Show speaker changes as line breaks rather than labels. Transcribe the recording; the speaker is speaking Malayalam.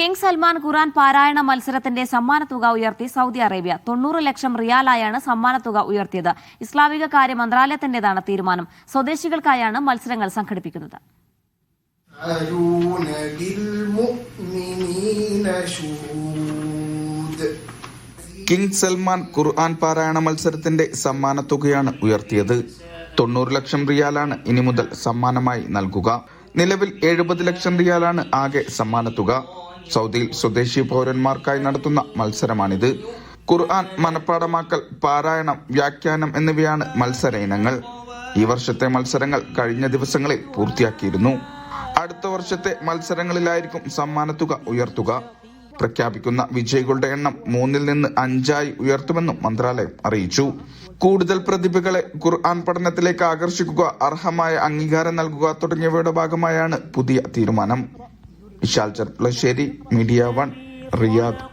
കിങ് സൽമാൻ ഖുർആൻ പാരായണ മത്സരത്തിന്റെ സമ്മാനത്തുക ഉയർത്തി സൗദി അറേബ്യ 90 ലക്ഷം റിയാലായാണ് സമ്മാനത്തുക ഉയർത്തിയത്. ഇസ്ലാമിക കാര്യ മന്ത്രാലയത്തിന്റേതാണ് തീരുമാനം. സ്വദേശികൾക്കായാണ് മത്സരങ്ങൾ സംഘടിപ്പിക്കുന്നത്.
കിങ് സൽമാൻ ഖുർആൻ പാരായണ മത്സരത്തിന്റെ സമ്മാനത്തുകയാണ് ഉയർത്തിയത്. 90 ലക്ഷം റിയാലാണ് ഇനി മുതൽ സമ്മാനമായി നൽകുക. നിലവിൽ 70 ലക്ഷം റിയാലാണ് ആകെ സമ്മാനത്തുക. സൗദിയിൽ സ്വദേശി പൗരന്മാർക്കായി നടത്തുന്ന മത്സരമാണിത്. ഖുർആൻ മനപ്പാഠമാക്കൽ, പാരായണം, വ്യാഖ്യാനം എന്നിവയാണ് മത്സര ഇനങ്ങൾ. ഈ വർഷത്തെ മത്സരങ്ങൾ കഴിഞ്ഞ ദിവസങ്ങളിൽ പൂർത്തിയാക്കിയിരുന്നു. അടുത്ത വർഷത്തെ മത്സരങ്ങളിലായിരിക്കും സമ്മാനത്തുക ഉയർത്തുക. പ്രഖ്യാപിക്കുന്ന വിജയികളുടെ എണ്ണം 3 നിന്ന് 5 ഉയർത്തുമെന്നും മന്ത്രാലയം അറിയിച്ചു. കൂടുതൽ പ്രതിഭകളെ ഖുർആൻ പഠനത്തിലേക്ക് ആകർഷിക്കുക, അർഹമായ അംഗീകാരം നൽകുക തുടങ്ങിയവയുടെ ഭാഗമായാണ് പുതിയ തീരുമാനം. Vishal Cherpulassery, media 1, Riyadh.